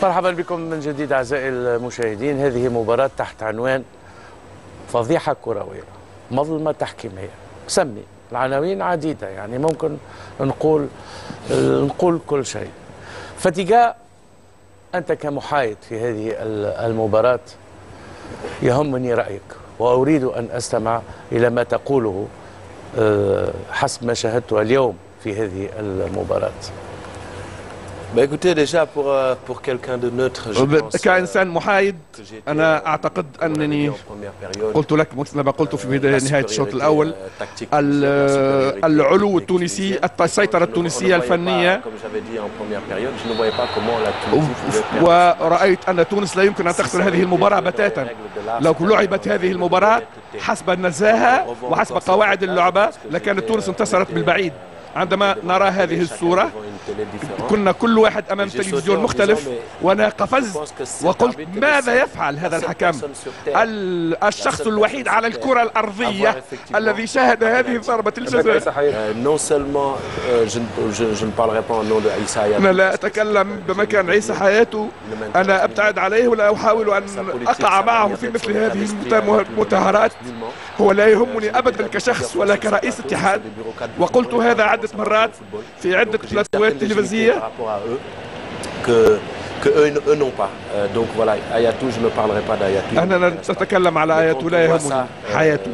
مرحبا بكم من جديد أعزائي المشاهدين. هذه مباراة تحت عنوان فضيحة كروية، مظلمة تحكيمية. سمي العناوين عديدة، يعني ممكن نقول كل شيء. فتيجا، أنت كمحايد في هذه المباراة يهمني رأيك، وأريد أن أستمع إلى ما تقوله حسب ما شاهدته اليوم في هذه المباراة. كإنسان محايد، أنا أعتقد أنني قلت لك مثل ما قلت في نهاية الشوط الأول: العلو التونسي، السيطرة التونسية الفنية، ورأيت أن تونس لا يمكن أن تخسر هذه المباراة بتاتا. لو لعبت هذه المباراة حسب النزاهة وحسب قواعد اللعبة لكانت تونس انتصرت بالبعيد. عندما نرى هذه الصورة كنا كل واحد أمام تلفزيون مختلف، وأنا قفزت وقلت: ماذا يفعل هذا الحكم؟ الشخص الوحيد على الكرة الأرضية الذي شاهد هذه ضربة الجزاء. أنا لا أتكلم بمكان عيسى حياته، أنا أبتعد عليه ولا أحاول أن أقع معه في مثل هذه المتاهرات. هو لا يهمني أبدا كشخص ولا كرئيس اتحاد، وقلت هذا عدة مرات في عدة بلاتفورمات تلفزيونية. أنا نتكلم على آياتو، لا يهمني حياته،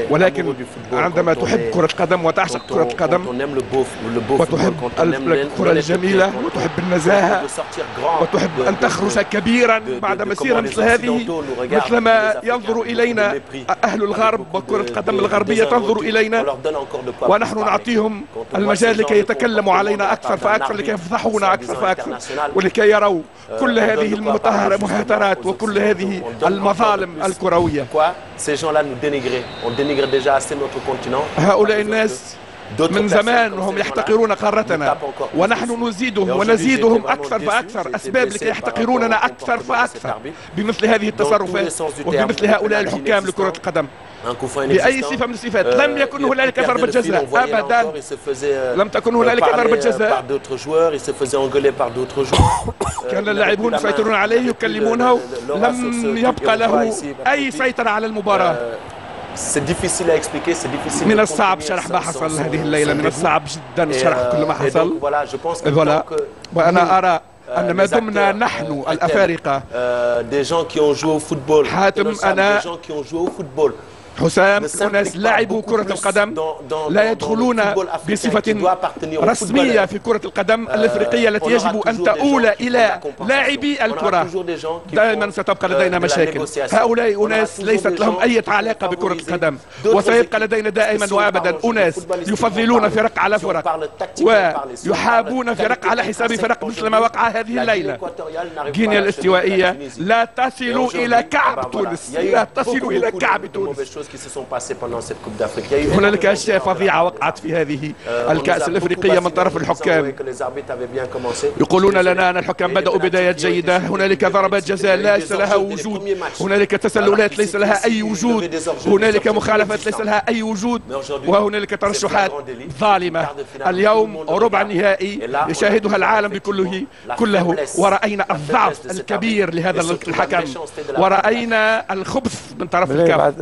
ولكن عندما تحب كرة قدم وتعشق كرة قدم وتحب الكرة الجميلة وتحب النزاهة وتحب أن تخرج كبيرا بعد مسيرة مثل هذه، مثلما ينظر إلينا أهل الغرب وكرة القدم الغربية تنظر إلينا، ونحن نعطيهم المجال لكي يتكلموا علينا أكثر فأكثر، لكي يفضحونا أكثر فأكثر، ولكي يروا كل هذه المهاترات وكل هذه المظالم الكروية. هؤلاء الناس من زمان وهم يحتقرون قارتنا، ونحن نزيدهم ونزيدهم أكثر فأكثر أسباب لكي يحتقروننا أكثر فأكثر بمثل هذه التصرفات وبمثل هؤلاء الحكام لكرة القدم. بأي صفة من الصفات لم يكن هنالك ضربة جزاء أبدا، لم تكن هنالك ضربة جزاء. كان اللاعبون يسيطرون عليه يكلمونه، لم يبقى له أي سيطرة على المباراة. من الصعب شرح ما حصل هذه الليلة، من الصعب جدا شرح كل ما حصل. وأنا أرى أن ما دمنا نحن الأفارقة، حاتم، أنا، حسام، أناس لعبوا كرة القدم لا يدخلون بصفة رسمية في كرة القدم الأفريقية التي يجب أن تؤول إلى لاعبي الكرة. دائما ستبقى لدينا مشاكل. هؤلاء أناس ليست لهم أي علاقة بكرة القدم، وسيبقى لدينا دائما وأبدا أناس يفضلون فرق على فرق ويحابون فرق على حساب فرق، مثل ما وقع هذه الليلة. غينيا الاستوائية لا تصل إلى كعب تونس، لا تصل إلى كعب تونس. هنالك أشياء فظيعة وقعت في هذه الكأس الأفريقية من طرف الحكام. يقولون لنا أن الحكام بدأوا بداية جيدة، هنالك ضربات جزاء ليس لها وجود، هنالك تسللات ليس لها أي وجود، هنالك مخالفات ليس لها أي وجود، وهنالك ترشحات ظالمة. اليوم ربع النهائي يشاهدها العالم كله، ورأينا الضعف الكبير لهذا الحكم، ورأينا الخبث من طرف الكاف.